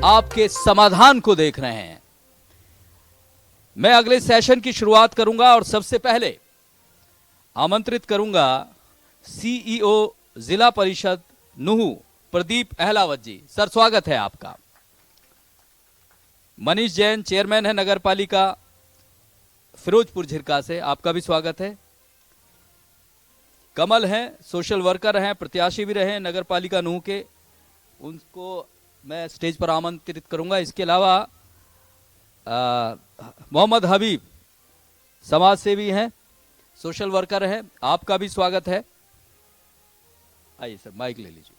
आपके समाधान को देख रहे हैं। मैं अगले सेशन की शुरुआत करूंगा और सबसे पहले आमंत्रित करूंगा सीईओ जिला परिषद नूहू प्रदीप अहलावत जी। सर, स्वागत है आपका। मनीष जैन चेयरमैन है नगर पालिका फिरोजपुर झिरका से, आपका भी स्वागत है। कमल हैं, सोशल वर्कर हैं, प्रत्याशी भी रहे नगर पालिका नूहू के, उनको मैं स्टेज पर आमंत्रित करूंगा। इसके अलावा मोहम्मद हबीब समाज सेवी हैं, सोशल वर्कर हैं, आपका भी स्वागत है। आइए सर, माइक ले लीजिए।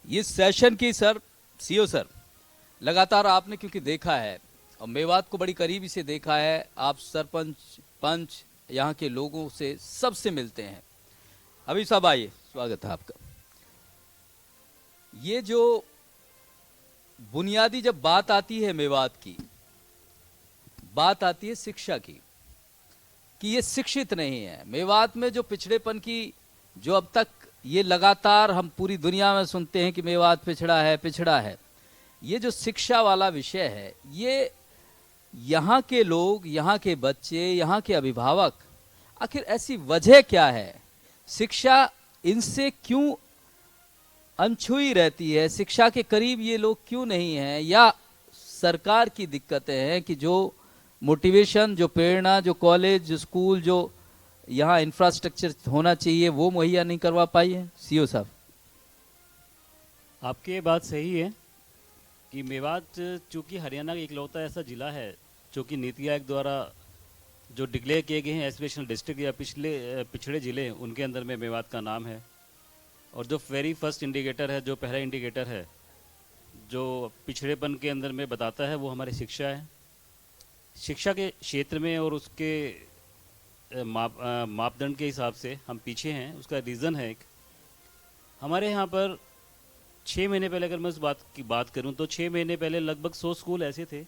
इस सेशन की सर सीओ सर, लगातार आपने क्योंकि देखा है और मेवात को बड़ी करीबी से देखा है, आप सरपंच पंच यहाँ के लोगों से सबसे मिलते हैं। अभी सब आइए, स्वागत है आपका। ये जो बुनियादी जब बात आती है मेवात की, बात आती है शिक्षा की, कि ये शिक्षित नहीं है। मेवात में जो पिछड़ेपन की जो अब तक ये लगातार हम पूरी दुनिया में सुनते हैं कि मेवात पिछड़ा है पिछड़ा है, ये जो शिक्षा वाला विषय है, ये यहाँ के लोग, यहाँ के बच्चे, यहाँ के अभिभावक, आखिर ऐसी वजह क्या है? शिक्षा इनसे क्यों अनछुई रहती है? शिक्षा के करीब ये लोग क्यों नहीं हैं? या सरकार की दिक्कतें हैं कि जो मोटिवेशन, जो प्रेरणा, जो कॉलेज, जो स्कूल, जो यहाँ इंफ्रास्ट्रक्चर होना चाहिए वो मुहैया नहीं करवा पाई है? सीओ साहब, आपकी ये बात सही है कि मेवात चूँकि हरियाणा का इकलौता ऐसा ज़िला है जो कि नीति आयोग द्वारा जो डिक्लेयर किए गए हैं एस्पिरेशनल डिस्ट्रिक्ट या पिछड़े ज़िले, उनके अंदर में मेवात का नाम है। और जो वेरी फर्स्ट इंडिकेटर है, जो पहला इंडिकेटर है जो पिछड़ेपन के अंदर में बताता है, वो हमारी शिक्षा है। शिक्षा के क्षेत्र में और उसके मापदंड के हिसाब से हम पीछे हैं। उसका रीज़न है, एक हमारे यहाँ पर 6 महीने पहले अगर मैं उस बात की बात करूं तो 6 महीने पहले लगभग 100 स्कूल ऐसे थे,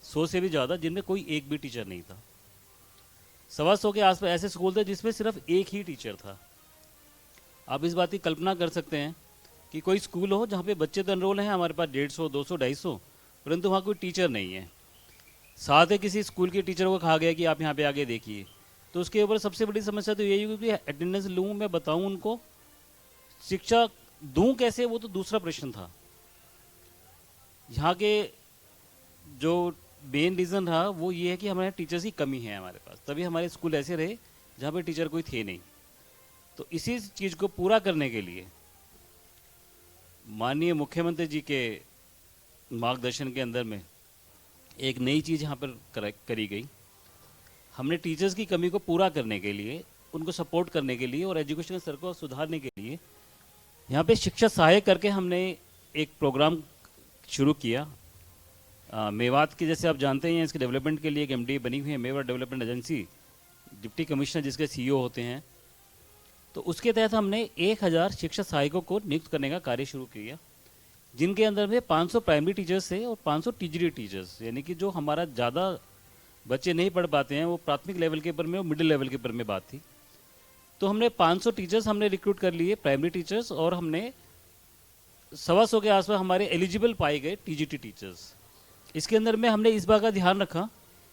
100 से भी ज़्यादा, जिनमें कोई एक भी टीचर नहीं था। 125 के आसपास ऐसे स्कूल थे जिसमें सिर्फ एक ही टीचर था। आप इस बात की कल्पना कर सकते हैं कि कोई स्कूल हो जहाँ पे बच्चे तो एनरोल हैं हमारे पास 150, 200, 250, परंतु वहाँ कोई टीचर नहीं है। साथ ही किसी स्कूल के टीचर को कहा गया कि आप यहाँ पे आगे देखिए, तो उसके ऊपर सबसे बड़ी समस्या तो यही होगी कि अटेंडेंस लूँ, मैं बताऊँ उनको, शिक्षा दूं कैसे, वो तो दूसरा प्रश्न था। यहाँ के जो मेन रीज़न रहा वो ये है कि हमारे टीचर्स की कमी है हमारे पास, तभी हमारे स्कूल ऐसे रहे जहाँ पे टीचर कोई थे नहीं। तो इसी चीज़ को पूरा करने के लिए माननीय मुख्यमंत्री जी के मार्गदर्शन के अंदर में एक नई चीज़ यहाँ पर करी गई। हमने टीचर्स की कमी को पूरा करने के लिए, उनको सपोर्ट करने के लिए और एजुकेशन स्तर को सुधारने के लिए यहाँ पे शिक्षा सहायक करके हमने एक प्रोग्राम शुरू किया। मेवात की, जैसे आप जानते हैं, इसके डेवलपमेंट के लिए एक एमडी बनी हुई है, Mewat development agency, deputy commissioner जिसके सीईओ होते हैं। तो उसके तहत हमने 1000 शिक्षा सहायकों को नियुक्त करने का कार्य शुरू किया, जिनके अंदर में 500 प्राइमरी टीचर्स थे और 500 टीजरी टीचर्स, यानी कि जो हमारा ज़्यादा बच्चे नहीं पढ़ पाते हैं वो प्राथमिक लेवल के ऊपर में और मिडिल लेवल के ऊपर में बात थी। तो हमने 500 टीचर्स हमने रिक्रूट कर लिए, प्राइमरी टीचर्स, और हमने 125 के आसपास हमारे एलिजिबल पाए गए टीजीटी टीचर्स। इसके अंदर में हमने इस बात का ध्यान रखा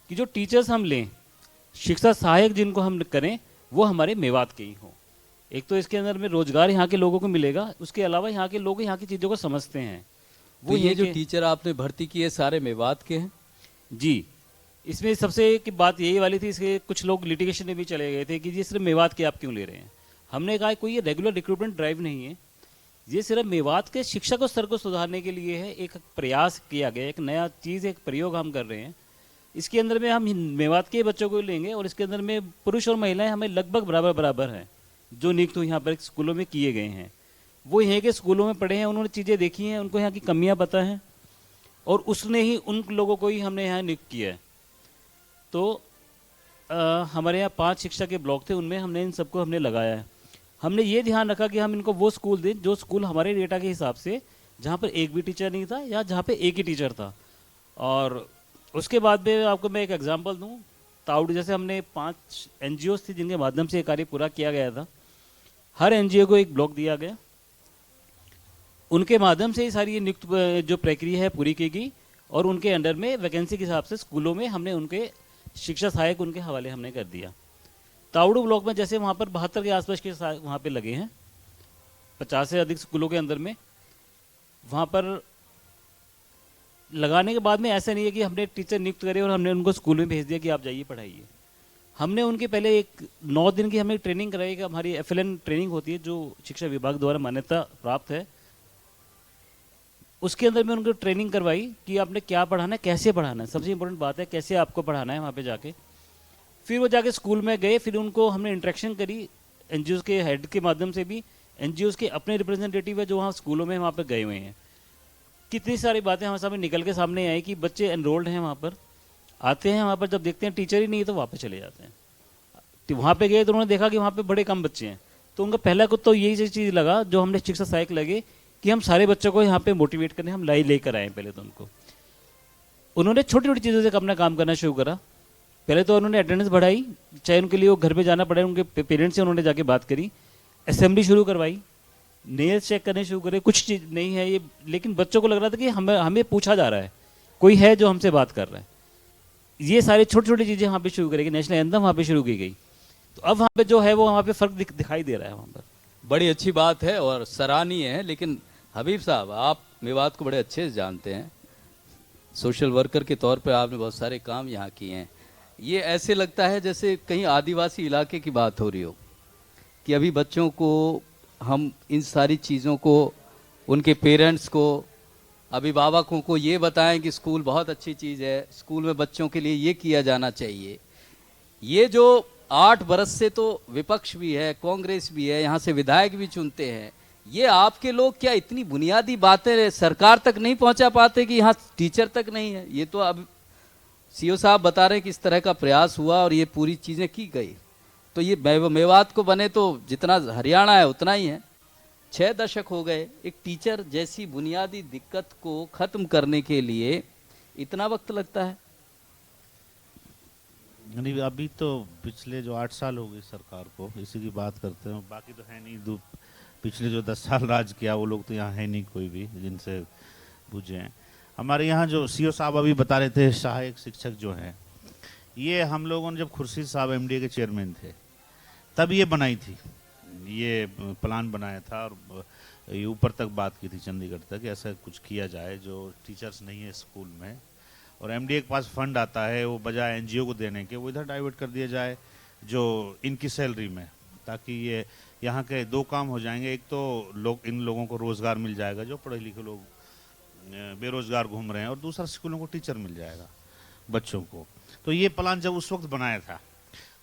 कि जो टीचर्स हम लें, शिक्षा सहायक जिनको हम करें, वो हमारे मेवात के ही हों। एक तो इसके अंदर में रोजगार यहाँ के लोगों को मिलेगा, उसके अलावा यहाँ के लोग यहाँ की चीज़ों को समझते हैं। वो ये जो टीचर आपने भर्ती किए सारे मेवात के हैं? जी, इसमें सबसे एक बात यही वाली थी, इसके कुछ लोग लिटिगेशन में भी चले गए थे कि ये सिर्फ मेवात के आप क्यों ले रहे हैं। हमने कहा कोई ये रेगुलर रिक्रूटमेंट ड्राइव नहीं है, ये सिर्फ मेवात के शिक्षा को स्तर को सुधारने के लिए है। एक प्रयास किया गया, एक नया चीज़, एक प्रयोग हम कर रहे हैं। इसके अंदर में हम मेवात के बच्चों को लेंगे और इसके अंदर में पुरुष और महिलाएं हमें लगभग बराबर बराबर हैं जो नियुक्त यहाँ पर स्कूलों में किए गए हैं। वो यहाँ के स्कूलों में पढ़े हैं, उन्होंने चीज़ें देखी हैं, उनको यहाँ की कमियाँ पता हैं और उसने ही उन लोगों को ही हमने यहाँ नियुक्त किया है। तो हमारे यहाँ 5 शिक्षा के ब्लॉक थे, उनमें हमने इन सबको हमने लगाया है। हमने ये ध्यान रखा कि हम इनको वो स्कूल दें जो स्कूल हमारे डेटा के हिसाब से जहाँ पर एक भी टीचर नहीं था या जहाँ पे एक ही टीचर था। और उसके बाद में आपको मैं एक एग्जांपल दूँ, ताउड जैसे हमने 5 NGOs थी जिनके माध्यम से ये कार्य पूरा किया गया था। हर NGO को एक ब्लॉक दिया गया, उनके माध्यम से ये सारी ये नियुक्त जो प्रक्रिया है पूरी की गई और उनके अंडर में वैकेंसी के हिसाब से स्कूलों में हमने उनके शिक्षा सहायक उनके हवाले हमने कर दिया। ताउडू ब्लॉक में जैसे वहाँ पर 72 के आसपास के वहाँ पे लगे हैं, 50 से अधिक स्कूलों के अंदर में। वहाँ पर लगाने के बाद में ऐसा नहीं है कि हमने टीचर नियुक्त करे और हमने उनको स्कूल में भेज दिया कि आप जाइए पढ़ाइए। हमने उनके पहले एक 9 दिन की हमें ट्रेनिंग कराई कि हमारी FLN ट्रेनिंग होती है जो शिक्षा विभाग द्वारा मान्यता प्राप्त है। उसके अंदर में उनको ट्रेनिंग करवाई कि आपने क्या पढ़ाना है, कैसे पढ़ाना है। सबसे इंपॉर्टेंट बात है कैसे आपको पढ़ाना है वहाँ पे जाके। फिर वो जाके स्कूल में गए, फिर उनको हमने इंटरेक्शन करी NGOs के हेड के माध्यम से भी, NGOs के अपने रिप्रेजेंटेटिव है जो वहाँ स्कूलों में वहाँ पर गए हुए हैं। कितनी सारी बातें हमारे सामने निकल के सामने आई कि बच्चे एनरोल्ड हैं वहाँ पर, आते हैं वहाँ पर, जब देखते हैं टीचर ही नहीं है तो वापस चले जाते हैं। तो वहाँ पे गए तो उन्होंने देखा कि वहाँ पे बड़े कम बच्चे हैं, तो उनका पहला कुछ तो यही चीज़ लगा जो हमने शिक्षा सहायक लगे कि हम सारे बच्चों को यहाँ पे मोटिवेट करने हम लेकर आए। पहले तो उन्होंने छोटी छोटी चीज़ों से अपना काम करना शुरू करा। पहले तो उन्होंने अटेंडेंस बढ़ाई, चाहे उनके लिए वो घर पे जाना पड़े, उनके पेरेंट्स से उन्होंने जाके बात करी, असेंबली शुरू करवाई, नेल्स चेक करने शुरू करे। कुछ चीज़ नहीं है ये, लेकिन बच्चों को लग रहा था कि हमें पूछा जा रहा है, कोई है जो हमसे बात कर रहा है। ये सारी छोटी छोटी चीज़ें वहाँ पे शुरू करेगी। नेशनल एंथम वहाँ पे शुरू की गई, तो अब वहाँ पे जो है वो वहाँ पे फ़र्क दिखाई दे रहा है वहाँ पर। बड़ी अच्छी बात है और सराहनीय है। लेकिन हबीब साहब, आप मेवात को बड़े अच्छे से जानते हैं, सोशल वर्कर के तौर पे आपने बहुत सारे काम यहाँ किए हैं। ये ऐसे लगता है जैसे कहीं आदिवासी इलाके की बात हो रही हो कि अभी बच्चों को हम इन सारी चीज़ों को, उनके पेरेंट्स को, अभिभावकों को ये बताएं कि स्कूल बहुत अच्छी चीज़ है, स्कूल में बच्चों के लिए ये किया जाना चाहिए। ये जो 8 बरस से तो विपक्ष भी है, कांग्रेस भी है, यहाँ से विधायक भी चुनते हैं, ये आपके लोग क्या इतनी बुनियादी बातें सरकार तक नहीं पहुंचा पाते कि यहाँ टीचर तक नहीं है? ये तो अब CO साहब बता रहे हैं कि इस तरह का प्रयास हुआ और ये पूरी चीज़ें की गई। तो ये मेवात को बने तो जितना हरियाणा है उतना ही है। 6 दशक हो गए, एक टीचर जैसी बुनियादी दिक्कत को खत्म करने के लिए इतना वक्त लगता है? नहीं, अभी तो पिछले जो 8 साल हो गए सरकार को, इसी की बात करते हैं। बाकी तो है नहीं, पिछले जो 10 साल राज किया वो लोग तो यहाँ है नहीं कोई भी जिनसे पूछे हैं। हमारे यहाँ जो CO साहब अभी बता रहे थे, सहायक शिक्षक जो हैं, ये हम लोगों ने जब खुर्शीद साहब MDA के चेयरमैन थे तब ये बनाई थी, ये प्लान बनाया था और ये ऊपर तक बात की थी चंडीगढ़ तक, ऐसा कुछ किया जाए जो टीचर्स नहीं है स्कूल में और MDA के पास फंड आता है, वो बजाय NGO को देने के वो इधर डाइवर्ट कर दिया जाए जो इनकी सैलरी में, ताकि ये यहाँ के 2 काम हो जाएंगे। एक तो इन लोगों को रोज़गार मिल जाएगा जो पढ़े लिखे लोग बेरोजगार घूम रहे हैं, और दूसरा स्कूलों को टीचर मिल जाएगा बच्चों को। तो ये प्लान जब उस वक्त बनाया था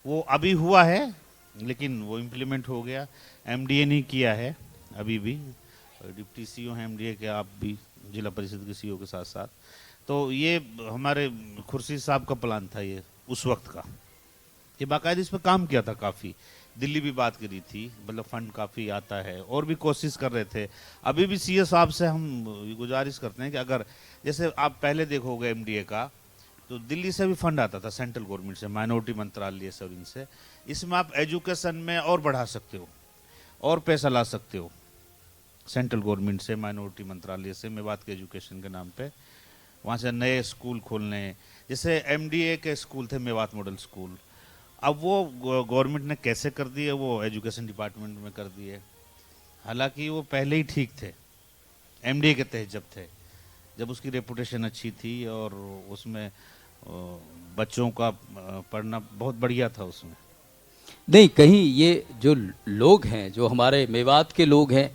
वो अभी हुआ है, लेकिन वो इम्प्लीमेंट हो गया। MDA नहीं किया है अभी भी, डिप्टी CO हैं MDA के, आप भी जिला परिषद के CO के साथ साथ। तो ये हमारे खुर्शीद साहब का प्लान था ये उस वक्त का, ये बाकायदा इस पर काम किया था काफ़ी, दिल्ली भी बात करी थी, मतलब फंड काफ़ी आता है और भी कोशिश कर रहे थे। अभी भी CO साहब से हम गुजारिश करते हैं कि अगर जैसे आप पहले देखोगे MDA का, तो दिल्ली से भी फंड आता था, सेंट्रल गवर्नमेंट से, माइनॉरिटी मंत्रालय से और इनसे। इसमें आप एजुकेशन में और बढ़ा सकते हो और पैसा ला सकते हो सेंट्रल गवर्नमेंट से, माइनॉरिटी मंत्रालय से, मेवात के एजुकेशन के नाम पे वहाँ से नए स्कूल खोलने। जैसे MDA के स्कूल थे मेवात मॉडल स्कूल, अब वो गवर्नमेंट ने कैसे कर दिए, वो एजुकेशन डिपार्टमेंट में कर दिए। हालांकि वो पहले ही ठीक थे, MDA के तहत जब उसकी रेपुटेशन अच्छी थी और उसमें बच्चों का पढ़ना बहुत बढ़िया था उसमें। नहीं, कहीं ये जो लोग हैं, जो हमारे मेवात के लोग हैं,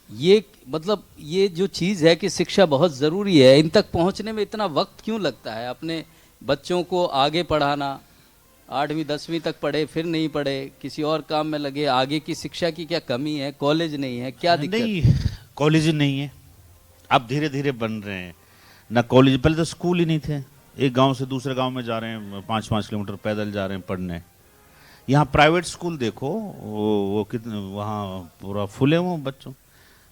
ये मतलब ये जो चीज़ है कि शिक्षा बहुत ज़रूरी है, इन तक पहुंचने में इतना वक्त क्यों लगता है? अपने बच्चों को आगे पढ़ाना, 8वीं 10वीं तक पढ़े, फिर नहीं पढ़े, किसी और काम में लगे, आगे की शिक्षा की क्या कमी है? कॉलेज नहीं है, क्या दिक्कत? नहीं, कॉलेज नहीं है, अब धीरे धीरे बन रहे हैं ना कॉलेज। पहले तो स्कूल ही नहीं थे, एक गांव से दूसरे गांव में जा रहे हैं, 5-5 किलोमीटर पैदल जा रहे हैं पढ़ने। यहाँ प्राइवेट स्कूल देखो, वो कितने वहाँ पूरा फुल है वो बच्चों,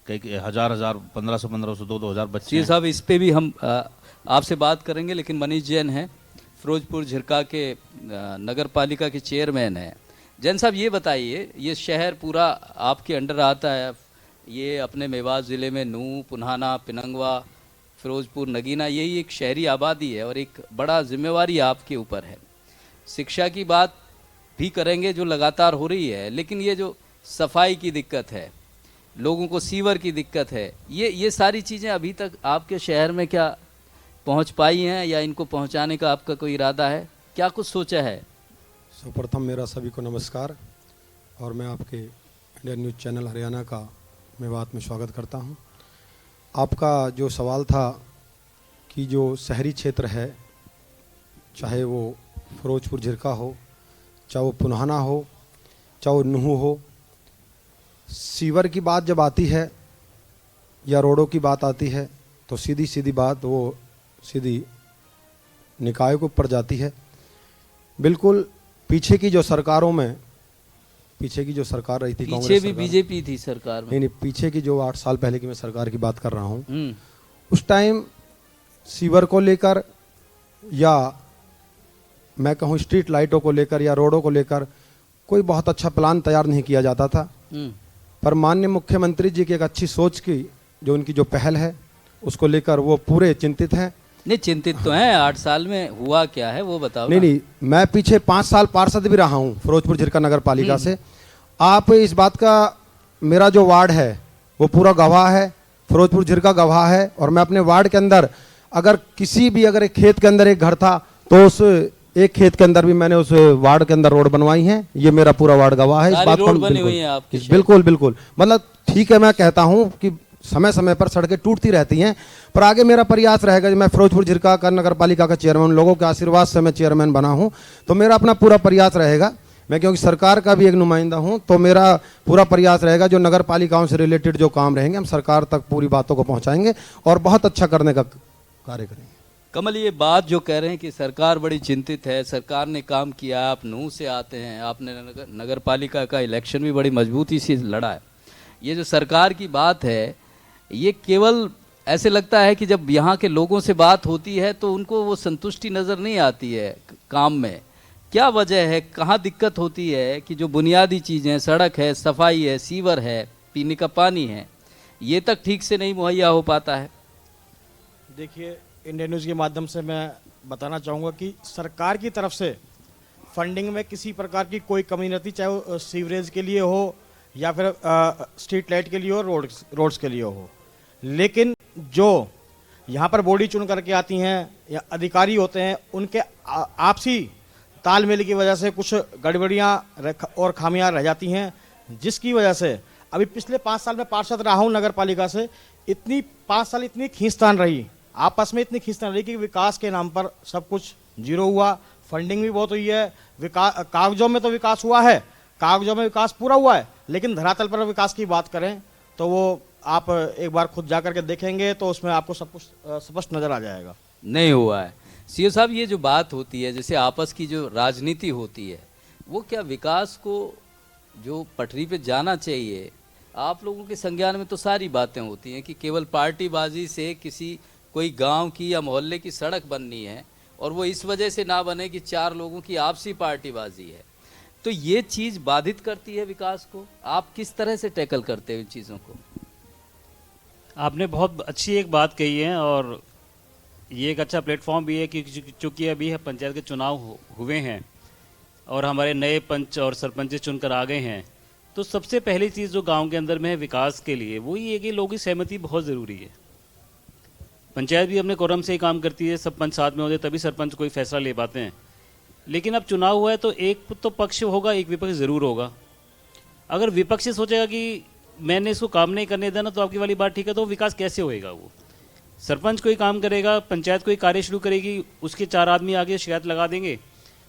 कई 1000 1500 2-2000 बच्चे। जी साहब, इस पे भी हम आपसे बात करेंगे, लेकिन मनीष जैन हैं फिरोजपुर झिरका के नगर पालिका के चेयरमैन हैं। जैन साहब, ये बताइए, ये शहर पूरा आपके अंडर आता है, ये अपने मेवात ज़िले में नूह, पुन्हाना, पिनंगवा, फिरोजपुर, नगीना, यही एक शहरी आबादी है और एक बड़ा जिम्मेवारी आपके ऊपर है। शिक्षा की बात भी करेंगे जो लगातार हो रही है, लेकिन ये जो सफाई की दिक्कत है, लोगों को सीवर की दिक्कत है, ये सारी चीज़ें अभी तक आपके शहर में क्या पहुंच पाई हैं या इनको पहुंचाने का आपका कोई इरादा है? क्या कुछ सोचा है? सर्वप्रथम मेरा सभी को नमस्कार और मैं आपके इंडियन न्यूज़ चैनल हरियाणा का मेवात में स्वागत करता हूं। आपका जो सवाल था कि जो शहरी क्षेत्र है, चाहे वो फिरोजपुर झिरका हो, चाहे वो पुन्हाना हो, चाहे वो नूह हो, सीवर की बात जब आती है या रोडों की बात आती है तो सीधी सीधी बात वो सीधी निकायों के ऊपर जाती है। बिल्कुल पीछे की जो सरकारों में, पीछे की जो सरकार रही थी, पीछे कांग्रेस भी सरकार, बीजेपी थी सरकार में। नहीं, पीछे की जो 8 साल पहले की मैं सरकार की बात कर रहा हूँ, उस टाइम सीवर को लेकर या मैं कहूँ स्ट्रीट लाइटों को लेकर या रोडों को लेकर कोई बहुत अच्छा प्लान तैयार नहीं किया जाता था। पर माननीय मुख्यमंत्री जी की एक अच्छी सोच की जो उनकी जो पहल है उसको लेकर वो पूरे चिंतित हैं। नहीं, चिंतित तो हैं। 8 साल में हुआ क्या है वो बताओ। नहीं, मैं पीछे 5 साल पार्षद भी रहा हूँ फिरोजपुर झिरका नगर पालिका से। आप इस बात का, मेरा जो वार्ड है वो पूरा गवाह है, फिरोजपुर झिरका गवाह है। और मैं अपने वार्ड के अंदर अगर किसी भी, अगर एक खेत के अंदर एक घर था तो उस एक खेत के अंदर भी मैंने उस वार्ड के अंदर रोड बनवाई है। ये मेरा पूरा वार्ड गवाह है। इस बात को बनी हुई है आपकी। बिल्कुल बिल्कुल, मतलब ठीक है, मैं कहता हूँ कि समय समय पर सड़कें टूटती रहती हैं, पर आगे मेरा प्रयास रहेगा। मैं फिरोजपुर झिरका का नगर पालिका का चेयरमैन, लोगों के आशीर्वाद से मैं चेयरमैन बना हूँ, तो मेरा अपना पूरा प्रयास रहेगा। मैं क्योंकि सरकार का भी एक नुमाइंदा हूँ, तो मेरा पूरा प्रयास रहेगा जो नगर पालिकाओं से रिलेटेड जो काम रहेंगे हम सरकार तक पूरी बातों को पहुँचाएंगे और बहुत अच्छा करने का कार्य करेंगे। कमल, ये बात जो कह रहे हैं कि सरकार बड़ी चिंतित है, सरकार ने काम किया, आप नूह से आते हैं, आपने नगर पालिका का इलेक्शन भी बड़ी मजबूती से लड़ा है। ये जो सरकार की बात है, ये केवल ऐसे लगता है कि जब यहाँ के लोगों से बात होती है तो उनको वो संतुष्टि नज़र नहीं आती है काम में। क्या वजह है, कहाँ दिक्कत होती है कि जो बुनियादी चीज़ें, सड़क है, सफाई है, सीवर है, पीने का पानी है, ये तक ठीक से नहीं मुहैया हो पाता है? देखिए, इंडियन न्यूज़ के माध्यम से मैं बताना चाहूँगा कि सरकार की तरफ से फंडिंग में किसी प्रकार की कोई कमी नहीं थी, चाहे वो सीवरेज के लिए हो या फिर स्ट्रीट लाइट के लिए हो, रोड्स के लिए हो। लेकिन जो यहाँ पर बॉडी चुन करके आती हैं या अधिकारी होते हैं, उनके आपसी तालमेल की वजह से कुछ गड़बड़ियाँ और खामियां रह जाती हैं, जिसकी वजह से अभी पिछले 5 साल में पार्षद रहा हूँ नगर पालिका से, 5 साल इतनी खींचतान रही, आपस में इतनी खींचतान रही कि विकास के नाम पर सब कुछ जीरो हुआ। फंडिंग भी बहुत हुई है, कागजों में तो विकास हुआ है, कागजों में विकास पूरा हुआ है, लेकिन धरातल पर विकास की बात करें तो वो आप एक बार खुद जाकर के देखेंगे तो उसमें आपको सब कुछ स्पष्ट नजर आ जाएगा। नहीं हुआ है। सीओ साहब, ये जो बात होती है, जैसे आपस की जो राजनीति होती है, वो क्या विकास को जो पटरी पे जाना चाहिए, आप लोगों के संज्ञान में तो सारी बातें होती हैं कि केवल पार्टीबाजी से किसी कोई गांव की या मोहल्ले की सड़क बननी है और वो इस वजह से ना बने कि 4 लोगों की आपसी पार्टीबाजी है, तो ये चीज़ बाधित करती है विकास को। आप किस तरह से टैकल करते हो इन चीज़ों को? आपने बहुत अच्छी एक बात कही है और ये एक अच्छा प्लेटफॉर्म भी है कि चूँकि अभी पंचायत के चुनाव हुए हैं और हमारे नए पंच और सरपंच चुनकर आ गए हैं, तो सबसे पहली चीज़ जो गांव के अंदर में है विकास के लिए, वो ये है कि लोगों की सहमति बहुत ज़रूरी है। पंचायत भी अपने कोरम से ही काम करती है, सब पंच साथ में होते तभी सरपंच कोई फैसला ले पाते हैं। लेकिन अब चुनाव हुआ है तो एक तो पक्ष होगा, एक विपक्ष ज़रूर होगा। अगर विपक्ष सोचेगा कि मैंने इसको काम नहीं करने देना, तो आपकी वाली बात ठीक है, तो विकास कैसे होएगा? वो सरपंच कोई काम करेगा, पंचायत कोई कार्य शुरू करेगी, उसके 4 आदमी आगे शिकायत लगा देंगे,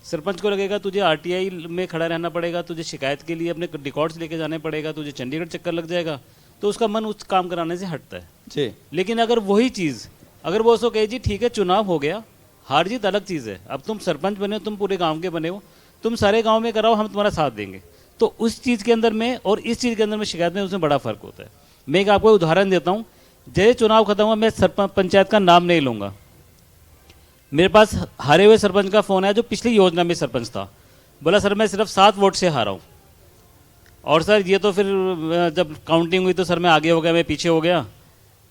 सरपंच को लगेगा तुझे आरटीआई में खड़ा रहना पड़ेगा, तुझे शिकायत के लिए अपने रिकॉर्ड्स लेके जाने पड़ेगा, तुझे चंडीगढ़ चक्कर लग जाएगा, तो उसका मन उस काम कराने से हटता है जी। लेकिन अगर वही चीज़ अगर वो उसको कहे जी ठीक है चुनाव हो गया, हार जीत अलग चीज़ है, अब तुम सरपंच बने हो, तुम पूरे गाँव के बने हो, तुम सारे गाँव में कराओ, हम तुम्हारा साथ देंगे, तो उस चीज़ के अंदर में और इस चीज़ के अंदर में शिकायत में उसमें बड़ा फ़र्क होता है। मैं एक आपको उदाहरण देता हूँ। जैसे चुनाव खत्म हुआ, मैं सरपंच पंचायत का नाम नहीं लूँगा, मेरे पास हारे हुए सरपंच का फ़ोन आया जो पिछली योजना में सरपंच था। बोला सर मैं सिर्फ 7 वोट से हारा हूँ, और सर ये तो फिर जब काउंटिंग हुई तो सर मैं आगे हो गया, मैं पीछे हो गया,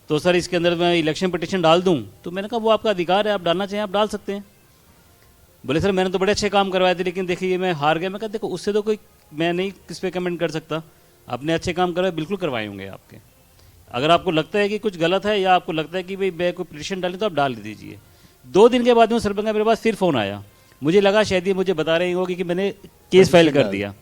तो सर इसके अंदर मैं इलेक्शन पिटीशन डाल दूँ। तो मैंने कहा वो आपका अधिकार है, आप डालना चाहें आप डाल सकते हैं। बोले सर मैंने तो बड़े अच्छे काम करवाए थे लेकिन देखिए मैं हार गया। मैं कहा देखो उससे तो कोई मैं नहीं किस पे कमेंट कर सकता, आपने अच्छे काम करवाए, बिल्कुल करवाए होंगे आपके। अगर आपको लगता है कि कुछ गलत है या आपको लगता है कि भाई मैं कोई पिटीशन डाली तो आप डाल दीजिए। 2 दिन के बाद में सरपंच का मेरे पास फिर फ़ोन आया, मुझे लगा शायद ये मुझे बता रही होगी कि मैंने केस फाइल कर दिया।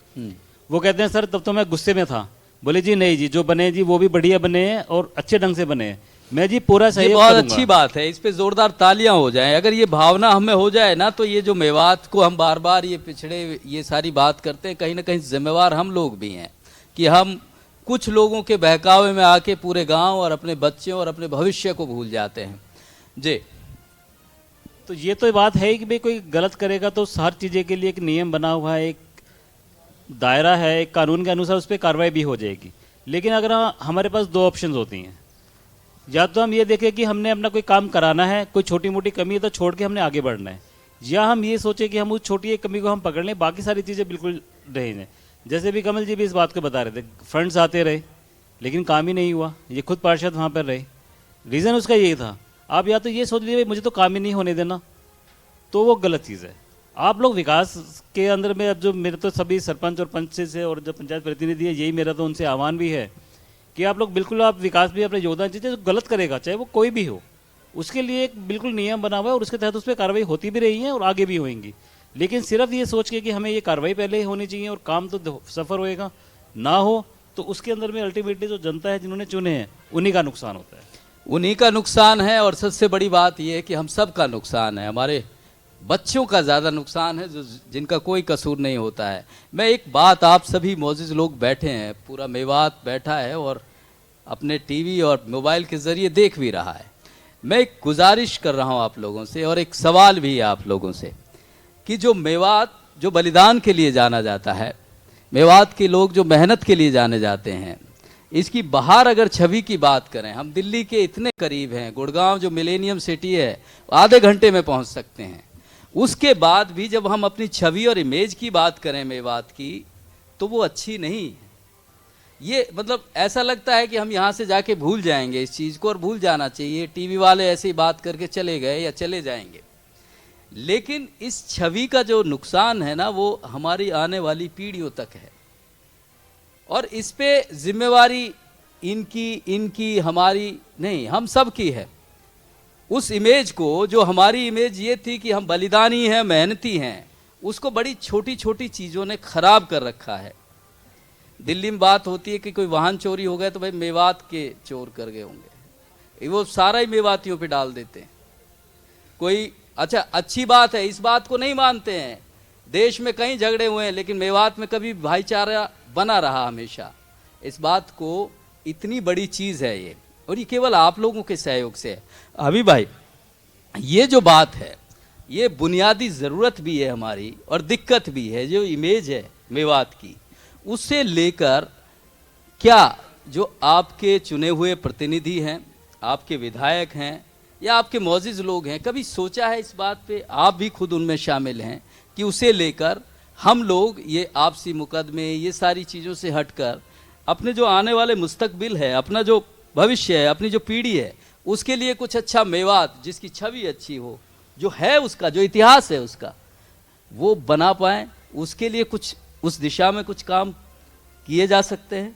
वो कहते हैं सर तब तो मैं गुस्से में था। बोले जी नहीं जी, जो बने जी वो भी बढ़िया बने हैं और अच्छे ढंग से बने हैं। मैं जी पूरा ये सहयोग बहुत करूंगा। अच्छी बात है, इस पे जोरदार तालियां हो जाएं। अगर ये भावना हमें हो जाए ना तो ये जो मेवात को हम बार बार ये पिछड़े ये सारी बात करते हैं, कहीं ना कहीं जिम्मेवार हम लोग भी हैं कि हम कुछ लोगों के बहकावे में आके पूरे गांव और अपने बच्चों और अपने भविष्य को भूल जाते हैं। जी, तो ये तो बात है कि भाई कोई गलत करेगा तो हर चीज़ें के लिए एक नियम बना हुआ है, एक दायरा है, एक कानून के अनुसार उस पर कार्रवाई भी हो जाएगी। लेकिन अगर हमारे पास 2 ऑप्शंस होती हैं, या तो हम ये देखें कि हमने अपना कोई काम कराना है, कोई छोटी मोटी कमी है तो छोड़ के हमने आगे बढ़ना है, या हम ये सोचें कि हम उस छोटी एक कमी को हम पकड़ लें, बाकी सारी चीज़ें बिल्कुल रहेंगे। जैसे भी कमल जी भी इस बात को बता रहे थे, फंड्स आते रहे लेकिन काम ही नहीं हुआ, ये खुद पार्षद वहाँ पर रहे। रीज़न उसका यही था, आप या तो ये सोच लीजिए मुझे तो काम ही नहीं होने देना, तो वो गलत चीज़ है। आप लोग विकास के अंदर में, अब जो मेरे तो सभी सरपंच और पंच से और जो पंचायत प्रतिनिधि है, यही मेरा तो उनसे आह्वान भी है कि आप लोग बिल्कुल आप विकास भी अपने योगदान दीजिए। जो गलत करेगा चाहे वो कोई भी हो, उसके लिए एक बिल्कुल नियम बना हुआ है और उसके तहत उस पर कार्रवाई होती भी रही है और आगे भी होंगी। लेकिन सिर्फ ये सोच के कि हमें ये कार्रवाई पहले ही होनी चाहिए और काम तो सफ़र होएगा ना हो, तो उसके अंदर में अल्टीमेटली जो जनता है जिन्होंने चुने हैं उन्हीं का नुकसान होता है। उन्हीं का नुकसान है और सबसे बड़ी बात यह है कि हम सब का नुकसान है, हमारे बच्चों का ज़्यादा नुकसान है जो जिनका कोई कसूर नहीं होता है। मैं एक बात, आप सभी मोअज़्ज़िज़ लोग बैठे हैं, पूरा मेवात बैठा है और अपने टीवी और मोबाइल के ज़रिए देख भी रहा है। मैं एक गुजारिश कर रहा हूं आप लोगों से और एक सवाल भी है आप लोगों से कि जो मेवात जो बलिदान के लिए जाना जाता है, मेवात के लोग जो मेहनत के लिए जाने जाते हैं, इसकी बाहर अगर छवि की बात करें, हम दिल्ली के इतने करीब हैं, गुड़गांव जो मिलेनियम सिटी है आधे घंटे में पहुंच सकते हैं। उसके बाद भी जब हम अपनी छवि और इमेज की बात करें मेवात की, तो वो अच्छी नहीं है। ये मतलब ऐसा लगता है कि हम यहाँ से जाके भूल जाएंगे इस चीज़ को, और भूल जाना चाहिए, टीवी वाले ऐसे ही बात करके चले गए या चले जाएंगे। लेकिन इस छवि का जो नुकसान है ना, वो हमारी आने वाली पीढ़ियों तक है और इस पे जिम्मेवारी इनकी हमारी नहीं, हम सब की है। उस इमेज को, जो हमारी इमेज ये थी कि हम बलिदानी हैं, मेहनती हैं, उसको बड़ी छोटी छोटी चीज़ों ने खराब कर रखा है। दिल्ली में बात होती है कि कोई वाहन चोरी हो गया तो भाई मेवात के चोर कर गए होंगे, वो सारा ही मेवातियों पे डाल देते हैं। कोई अच्छा अच्छी बात है, इस बात को नहीं मानते हैं। देश में कई झगड़े हुए हैं लेकिन मेवात में कभी भाईचारा बना रहा हमेशा। इस बात को, इतनी बड़ी चीज़ है ये, और ये केवल आप लोगों के सहयोग से है। अभी भाई ये जो बात है, ये बुनियादी ज़रूरत भी है हमारी और दिक्कत भी है। जो इमेज है मेवात की, उससे लेकर क्या जो आपके चुने हुए प्रतिनिधि हैं, आपके विधायक हैं या आपके मोअज़्ज़िज़ लोग हैं, कभी सोचा है इस बात पे, आप भी खुद उनमें शामिल हैं, कि उसे लेकर हम लोग ये आपसी मुकदमे, ये सारी चीज़ों से हटकर अपने जो आने वाले मुस्तकबिल है, अपना जो भविष्य है, अपनी जो पीढ़ी है, उसके लिए कुछ अच्छा मेवात जिसकी छवि अच्छी हो, जो है उसका, जो इतिहास है उसका, वो बना पाएँ, उसके लिए कुछ उस दिशा में कुछ काम किए जा सकते हैं?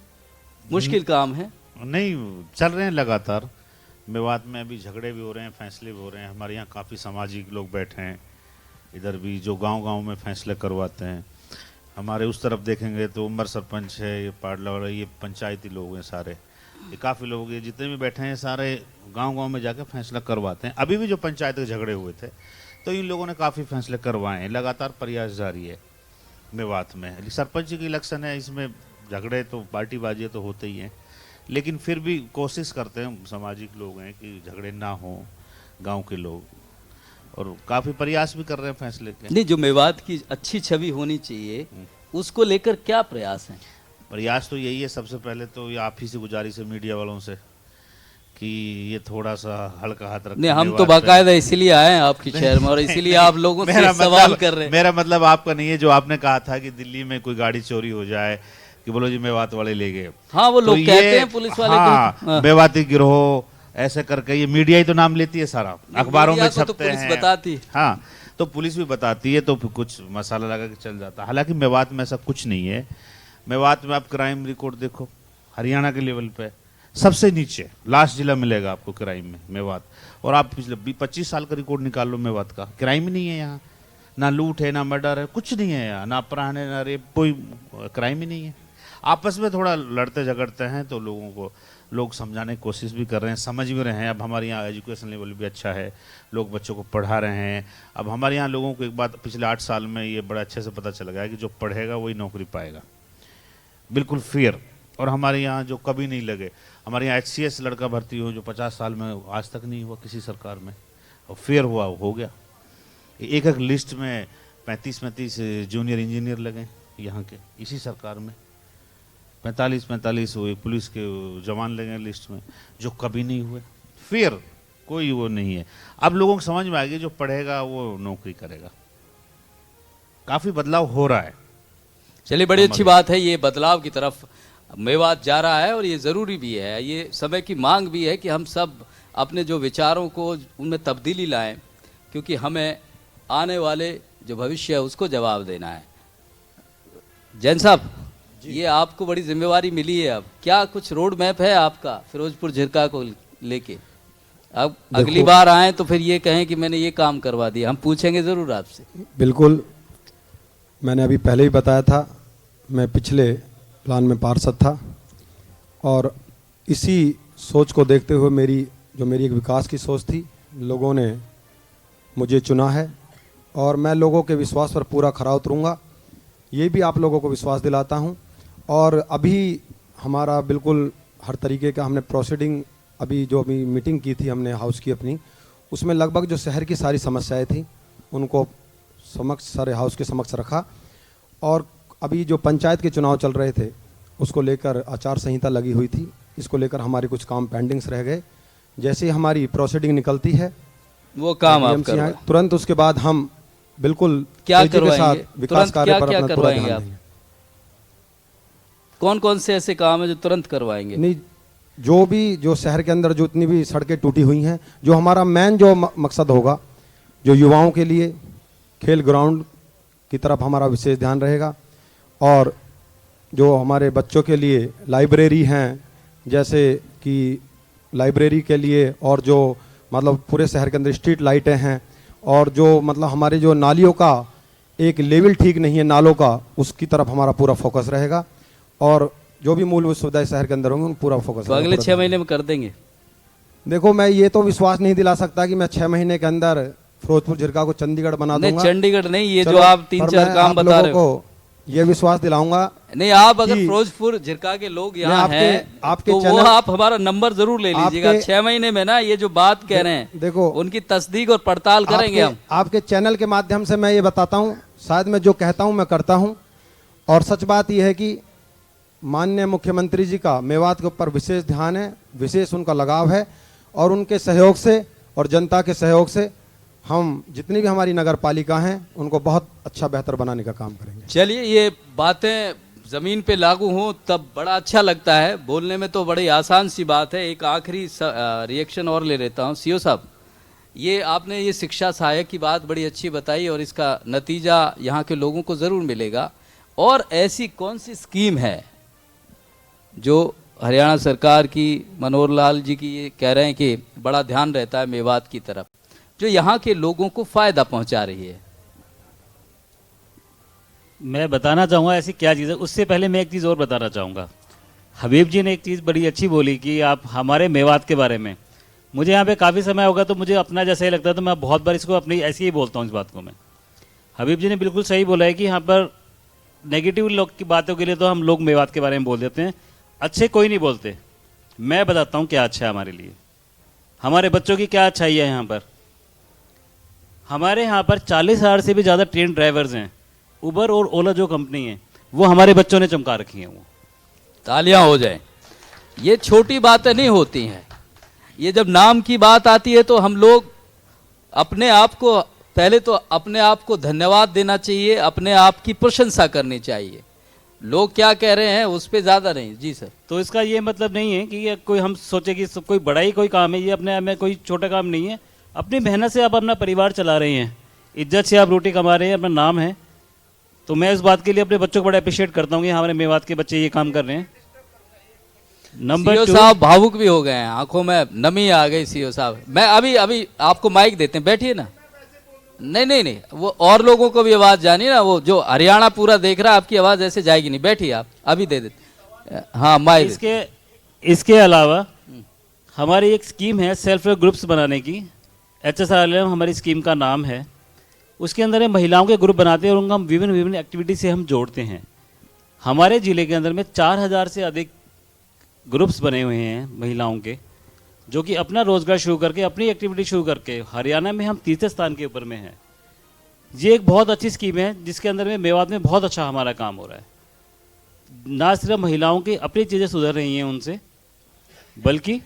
मुश्किल काम है? नहीं, चल रहे हैं लगातार। मेवात में अभी झगड़े भी हो रहे हैं, फैसले भी हो रहे हैं। हमारे यहाँ काफ़ी सामाजिक लोग बैठे हैं, इधर भी जो गांव-गांव में फैसले करवाते हैं। हमारे उस तरफ देखेंगे तो उमर सरपंच है, ये पाडला वाला, ये पंचायती लोग हैं सारे, ये काफ़ी लोग, ये जितने भी बैठे हैं सारे गांव-गांव में जाकर फैसला करवाते हैं। अभी भी जो पंचायत के झगड़े हुए थे तो इन लोगों ने काफ़ी फैसले करवाए हैं। लगातार प्रयास जारी है मेवात में। सरपंच की इलेक्शन है, इसमें झगड़े तो पार्टीबाजी तो होते ही हैं, लेकिन फिर भी कोशिश करते हैं, सामाजिक लोग हैं, कि झगड़े ना हो गांव के लोग, और काफ़ी प्रयास भी कर रहे हैं फैसले के। नहीं, जो मेवात की अच्छी छवि होनी चाहिए उसको लेकर क्या प्रयास हैं? प्रयास तो यही है, सबसे पहले तो ये आप ही से गुजारिश है मीडिया वालों से कि ये थोड़ा सा हल्का हाथ रखने नहीं, हम वाले तो पे- बाकायदा इसीलिए आए हैं आपके शहर में और इसीलिए आप लोगों से सवाल कर रहे हैं। मेरा मतलब आपका नहीं है जो आपने कहा था कि दिल्ली में कोई गाड़ी चोरी हो जाए कि बोलो जी मेवात वाले ले गए। हाँ, वो तो लोग ये- कहते हैं पुलिस वाले हाँ, को। हाँ। मेवाती गिरोह ऐसे करके ये मीडिया ही तो नाम लेती है सारा, अखबारों में मीडिया को तो छपते पुलिस हैं। बताती है। हाँ, तो पुलिस भी बताती है तो फिर कुछ मसाला लगा के चल जाता है। हालांकि मेवात में ऐसा कुछ नहीं है। मेवात में आप क्राइम रिकॉर्ड देखो, हरियाणा के लेवल पे सबसे नीचे लास्ट जिला मिलेगा आपको क्राइम में मेवात। और आप पिछले 25 साल का रिकॉर्ड निकाल लो मेवात का, क्राइम ही नहीं है यहाँ। ना लूट है, ना मर्डर है, कुछ नहीं है यहाँ, ना अपहरण है, ना रेप, कोई क्राइम ही नहीं है। आपस में थोड़ा लड़ते झगड़ते हैं तो लोगों को लोग समझाने की कोशिश भी कर रहे हैं, समझ भी रहे हैं। अब हमारे यहाँ एजुकेशन लेवल भी अच्छा है, लोग बच्चों को पढ़ा रहे हैं। अब हमारे यहाँ लोगों को एक बात पिछले 8 साल में ये बड़ा अच्छे से पता चल गया है कि जो पढ़ेगा वही नौकरी पाएगा, बिल्कुल फेयर। और हमारे यहाँ जो कभी नहीं लगे, हमारे यहाँ HCS लड़का भर्ती हो जो 50 साल में आज तक नहीं हुआ किसी सरकार में, और फेयर हुआ हो गया। एक एक लिस्ट में 35 जूनियर इंजीनियर लगे यहाँ के इसी सरकार में, 45 हुए पुलिस के जवान लगे लिस्ट में, जो कभी नहीं हुए। फेयर कोई वो नहीं है। अब लोगों को समझ में आ गया जो पढ़ेगा वो नौकरी करेगा। काफी बदलाव हो रहा है। चलिए, बड़ी अच्छी बात है, ये बदलाव की तरफ मेवात जा रहा है और ये ज़रूरी भी है। ये समय की मांग भी है कि हम सब अपने जो विचारों को उनमें तब्दीली लाएं, क्योंकि हमें आने वाले जो भविष्य है उसको जवाब देना है। जैन साहब, ये आपको बड़ी जिम्मेवारी मिली है। अब क्या कुछ रोड मैप है आपका फिरोजपुर झिरका को लेके? अब अगली बार आए तो फिर ये कहें कि मैंने ये काम करवा दिया, हम पूछेंगे ज़रूर आपसे। बिल्कुल, मैंने अभी पहले ही बताया था, मैं पिछले प्लान में पार्षद था और इसी सोच को देखते हुए मेरी एक विकास की सोच थी, लोगों ने मुझे चुना है और मैं लोगों के विश्वास पर पूरा खरा उतरूंगा। ये भी आप लोगों को विश्वास दिलाता हूं। और अभी हमारा बिल्कुल हर तरीके का हमने प्रोसीडिंग, अभी मीटिंग की थी हमने हाउस की अपनी, उसमें लगभग जो शहर की सारी समस्याएं थी उनको सारे हाउस के समक्ष रखा। और अभी जो पंचायत के चुनाव चल रहे थे उसको लेकर आचार संहिता लगी हुई थी, इसको लेकर हमारे कुछ काम पेंडिंग्स रह गए। जैसे ही हमारी प्रोसीडिंग निकलती है वो काम आप AMC करवाएं। तुरंत उसके बाद हम बिल्कुल क्या तेजी के करवाएंगे? साथ विकास तुरंत कार्य क्या पर क्या अपना पूरा करवाएंगे ध्यान आप? देंगे। कौन कौन से ऐसे काम है जो तुरंत करवाएंगे? नहीं, जो शहर के अंदर जो इतनी भी सड़कें टूटी हुई हैं, जो हमारा मेन जो मकसद होगा, जो युवाओं के लिए खेल ग्राउंड की तरफ हमारा विशेष ध्यान रहेगा। और जो हमारे बच्चों के लिए लाइब्रेरी हैं, जैसे कि लाइब्रेरी के लिए, और जो मतलब पूरे शहर के अंदर स्ट्रीट लाइटें हैं, और जो मतलब हमारे जो नालियों का एक लेवल ठीक नहीं है नालों का, उसकी तरफ हमारा पूरा फोकस रहेगा। और जो भी मूलभूत सुविधाएं शहर के अंदर होंगी उन पूरा फोकस तो अगले 6 महीने में कर देंगे। देखो, मैं ये तो विश्वास नहीं दिला सकता कि मैं 6 महीने के अंदर फिरोजपुर झिरका को चंडीगढ़ बना नहीं, दूंगा। चंडीगढ़ नहीं, ये चलो, जो आप पर 3-4 मैं काम आप बता रहे लोगों हो। को ये विश्वास दिलाऊंगा। नहीं, आप अगर कि- फिरोजपुर झिरका के लोग यहाँ आपके- हैं आपके तो वो चैनल- आप हमारा नंबर जरूर ले लीजिएगा। आपके- 6 महीने में ना ये जो बात कह रहे हैं देखो, उनकी तस्दीक और पड़ताल करेंगे हम। आपके चैनल के माध्यम से मैं ये बताता हूँ, शायद मैं जो कहता हूँ मैं करता हूँ। और सच बात यह है कि माननीय मुख्यमंत्री जी का मेवात के ऊपर विशेष ध्यान है, विशेष उनका लगाव है, और उनके सहयोग से और जनता के सहयोग से हम जितनी भी हमारी नगर पालिका हैं उनको बहुत अच्छा बेहतर बनाने का काम करेंगे। चलिए, ये बातें जमीन पे लागू हों तब बड़ा अच्छा लगता है, बोलने में तो बड़ी आसान सी बात है। एक आखिरी रिएक्शन और ले लेता हूँ। सीओ साहब, ये आपने ये शिक्षा सहायक की बात बड़ी अच्छी बताई और इसका नतीजा यहाँ के लोगों को ज़रूर मिलेगा। और ऐसी कौन सी स्कीम है जो हरियाणा सरकार की, मनोहर लाल जी की, ये कह रहे हैं कि बड़ा ध्यान रहता है मेवात की तरफ, जो यहाँ के लोगों को फ़ायदा पहुँचा रही है? मैं बताना चाहूँगा ऐसी क्या चीज़ है। उससे पहले मैं एक चीज़ और बताना चाहूँगा। हबीब जी ने एक चीज़ बड़ी अच्छी बोली कि आप हमारे मेवात के बारे में, मुझे यहाँ पे काफ़ी समय होगा तो मुझे अपना जैसा ही लगता है, तो मैं बहुत बार इसको अपनी ऐसे ही बोलता हूँ इस बात को मैं। हबीब जी ने बिल्कुल सही बोला है कि यहाँ पर नेगेटिव लोग की बातों के लिए तो हम लोग मेवात के बारे में बोल देते हैं, अच्छे कोई नहीं बोलते। मैं बताता हूँ क्या अच्छा है हमारे लिए, हमारे बच्चों की क्या अच्छाई है। यहाँ पर हमारे यहाँ पर 40,000 से भी ज़्यादा ट्रेन ड्राइवर्स हैं। उबर और ओला जो कंपनी है वो हमारे बच्चों ने चमका रखी हैं। वो तालियां हो जाएं। ये छोटी बातें नहीं होती हैं, ये जब नाम की बात आती है तो हम लोग अपने आप को, पहले तो अपने आप को धन्यवाद देना चाहिए, अपने आप की प्रशंसा करनी चाहिए। लोग क्या कह रहे हैं उस पे ज्यादा नहीं। जी सर। तो इसका ये मतलब नहीं है कि ये कोई हम सोचे कि कोई बड़ा ही कोई काम है, ये अपने आप में कोई छोटा काम नहीं है। अपनी मेहनत से आप अपना परिवार चला रहे हैं, इज्जत से आप रोटी कमा रहे हैं, अपना नाम है। तो मैं इस बात के लिए अपने बच्चों को बड़ा अप्रिशिएट करता हूँ कि हमारे मेवात के बच्चे ये काम कर रहे हैं। नंबर सीओ 2, साहब भावुक भी हो गए हैं, आंखों में नमी आ गई सीओ साहब। मैं अभी आपको माइक देते हैं, बैठिए ना। नहीं, वो और लोगों को भी आवाज जानी ना, वो जो हरियाणा पूरा देख रहा है, आपकी आवाज ऐसे जाएगी नहीं। बैठिए आप, अभी दे देते। हाँ माइक। इसके अलावा हमारी एक स्कीम है सेल्फ हेल्प ग्रुप्स बनाने की, HSRLM हमारी स्कीम का नाम है। उसके अंदर महिलाओं के ग्रुप बनाते हैं और उनको हम विभिन्न एक्टिविटी से हम जोड़ते हैं। हमारे ज़िले के अंदर में 4000 से अधिक ग्रुप्स बने हुए हैं महिलाओं के, जो कि अपना रोजगार शुरू करके, अपनी एक्टिविटी शुरू करके हरियाणा में हम तीसरे स्थान के ऊपर में हैं। ये एक बहुत अच्छी स्कीम है जिसके अंदर में मेवात में बहुत अच्छा हमारा काम हो रहा है। ना सिर्फ महिलाओं की अपनी चीज़ें सुधर रही हैं उनसे, बल्कि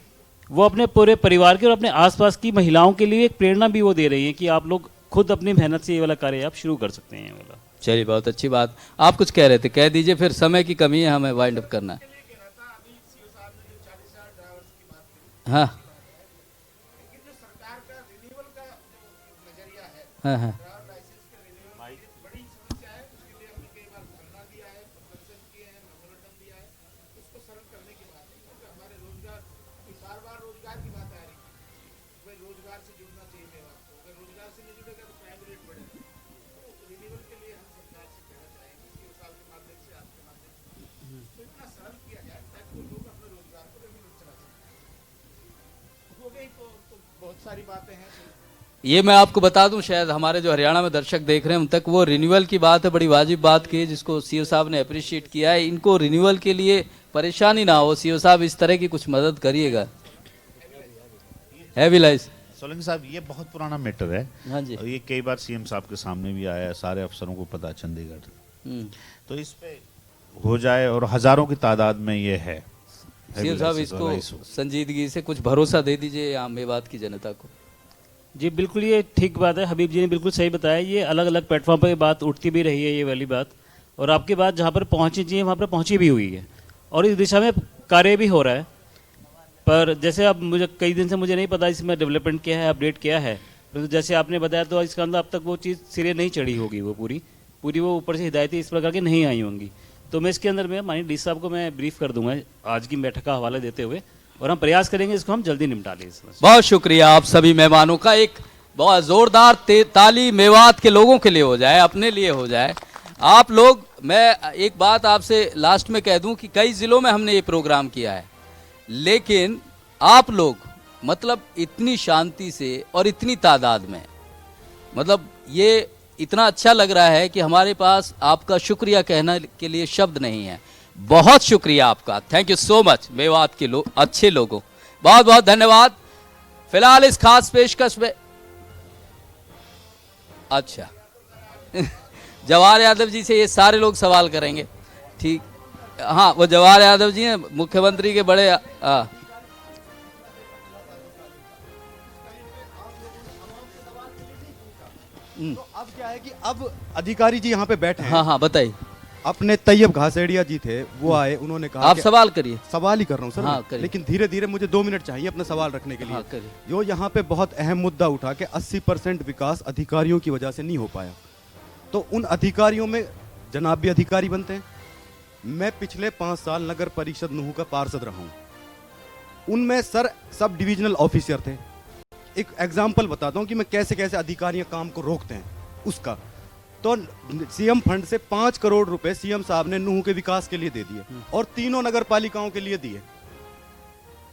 वो अपने पूरे परिवार के और अपने आसपास की महिलाओं के लिए एक प्रेरणा भी वो दे रही हैं कि आप लोग खुद अपनी मेहनत से ये वाला कार्य आप शुरू कर सकते हैं। ये वाला चलिए, बहुत अच्छी बात। आप कुछ कह रहे थे, कह दीजिए, फिर समय की कमी है, हमें वाइंड अप करना है। हाँ हाँ हाँ ये मैं आपको बता दूं, शायद हमारे जो हरियाणा में दर्शक देख रहे हैं उन तक वो रिन्यूअल की बात है, बड़ी वाजिब बात की है, जिसको सीओ साहब ने अप्रिशिएट किया है। इनको रिन्यूअल के लिए परेशानी ना हो, सीओ साहब इस तरह की कुछ मदद करिएगा। हैवी लाइस सोलंकी साहब, ये बहुत पुराना मैटर है। हाँ जी। और ये कई बार सीएम साहब के सामने भी आया है, सारे अफसरों को पता चंडीगढ़। तो इस पे हो जाए, और हजारों की तादाद में ये है। सीओ साहब इसको संजीदगी से कुछ भरोसा दे दीजिए यहाँ मेवात की जनता को। जी बिल्कुल, ये ठीक बात है। हबीब जी ने बिल्कुल सही बताया। ये अलग अलग प्लेटफॉर्म पर बात उठती भी रही है, ये वाली बात, और आपकी बात जहाँ पर पहुँची चाहिए वहाँ पर पहुँची भी हुई है, और इस दिशा में कार्य भी हो रहा है। पर जैसे अब मुझे कई दिन से मुझे नहीं पता इसमें डेवलपमेंट क्या है, अपडेट क्या है, परंतु जैसे आपने बताया तो इसके अंदर अब तक वो चीज़ सिरे नहीं चढ़ी होगी, वो पूरी वो ऊपर से हिदायतें इस प्रकार की नहीं आई होंगी। तो मैं इसके अंदर में माननीय डी साहब को मैं ब्रीफ कर दूंगा आज की बैठक का हवाला देते हुए, और हम प्रयास करेंगे इसको हम जल्दी निपटा लें। बहुत शुक्रिया आप सभी मेहमानों का। एक बहुत जोरदार ताली मेवात के लोगों के लिए हो जाए, अपने लिए हो जाए। आप लोग, मैं एक बात आपसे लास्ट में कह दूं कि कई जिलों में हमने ये प्रोग्राम किया है, लेकिन आप लोग मतलब इतनी शांति से और इतनी तादाद में, मतलब ये इतना अच्छा लग रहा है कि हमारे पास आपका शुक्रिया कहने के लिए शब्द नहीं है। बहुत शुक्रिया आपका, thank you so much Mewat के अच्छे लोगों, बहुत बहुत धन्यवाद। फिलहाल इस खास पेशकश में अच्छा जवाहर यादव जी से ये सारे लोग सवाल करेंगे, ठीक। हाँ, वो जवाहर यादव जी हैं, मुख्यमंत्री के बड़े तो अब क्या है कि अब अधिकारी जी यहाँ पे बैठे हैं। हाँ हाँ बताइए। अपने तैयब घासेड़िया जी थे, वो आए, उन्होंने कहा आप सवाल करिए। सवाल ही कर रहा हूँ सर। हाँ, करिए। लेकिन धीरे धीरे मुझे 2 मिनट चाहिए अपना सवाल रखने के लिए। हाँ, करिए। जो यहाँ पे बहुत अहम मुद्दा उठा के 80% विकास अधिकारियों की वजह से नहीं हो पाया, तो उन अधिकारियों में जनाब भी अधिकारी बनते हैं। मैं पिछले 5 साल नगर परिषद नूह का पार्षद रहा हूँ, उनमें सर सब डिविजनल ऑफिसर थे। एक एग्जाम्पल बताता हूँ कि मैं कैसे कैसे अधिकारियाँ काम को रोकते हैं उसका। तो सीएम फंड से 5 करोड़ रुपए सीएम साहब ने नूह के विकास के लिए दे दिए और तीनों नगर पालिकाओं के लिए दिए।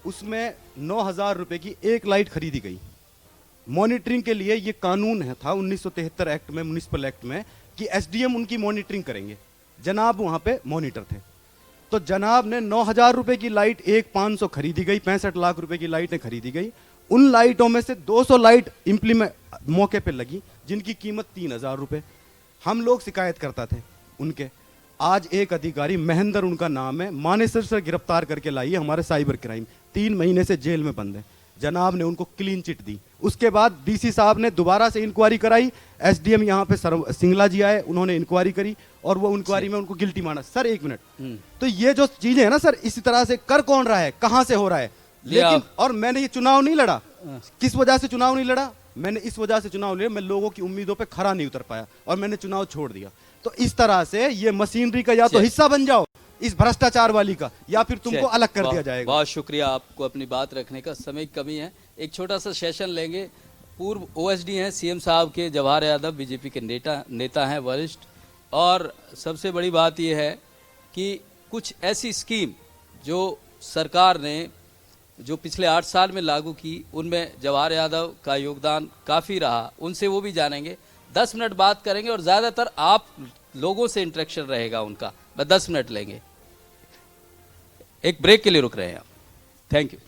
उसमें 9,000 रुपए की एक लाइट खरीदी गई। मॉनिटरिंग के लिए ये कानून है था 1973 एक्ट में, म्युनिसिपल एक्ट में, कि एसडीएम उनकी मॉनिटरिंग करेंगे। जनाब वहां पे मॉनिटर थे, तो जनाब ने 9,000 रुपए की लाइट एक 500 खरीदी गई, 65 लाख रुपए की लाइटें खरीदी गई। उन लाइटों में से 200 लाइट इम्प्लीमेंट मौके पे लगी, जिनकी कीमत 3,000 रुपए। हम लोग शिकायत करता थे उनके। आज एक अधिकारी, महेंद्र उनका नाम है, मानेसर से गिरफ्तार करके लाई है हमारे साइबर क्राइम, 3 महीने से जेल में बंद है। जनाब ने उनको क्लीन चिट दी। उसके बाद डीसी साहब ने दोबारा से इंक्वायरी कराई, एसडीएम यहाँ पे सिंगला जी आए, उन्होंने इंक्वायरी करी और वो इंक्वायरी में उनको गिल्टी माना। सर एक मिनट, तो ये जो चीजें है ना सर, इसी तरह से कर कौन रहा है, कहां से हो रहा है? लेकिन और मैंने ये चुनाव नहीं लड़ा, किस वजह से चुनाव नहीं लड़ा? मैंने इस वजह से चुनाव लिया, मैं लोगों की उम्मीदों पे खरा नहीं उतर पाया और मैंने चुनाव छोड़ दिया। तो इस तरह से ये मशीनरी का या तो हिस्सा बन जाओ इस भ्रष्टाचार वाली का, या फिर तुमको अलग कर दिया जाएगा। बहुत शुक्रिया आपको अपनी बात रखने का, समय की कमी है, एक छोटा सा सेशन लेंगे। पूर्व ओएसडी हैं सीएम साहब के जवाहर यादव, बीजेपी के नेता हैं वरिष्ठ, और सबसे बड़ी बात यह है कि कुछ ऐसी स्कीम जो सरकार ने जो पिछले 8 साल में लागू की, उनमें जवाहर यादव का योगदान काफ़ी रहा, उनसे वो भी जानेंगे। 10 मिनट बात करेंगे और ज़्यादातर आप लोगों से इंटरेक्शन रहेगा उनका, बस 10 मिनट लेंगे। एक ब्रेक के लिए रुक रहे हैं आप। Thank you.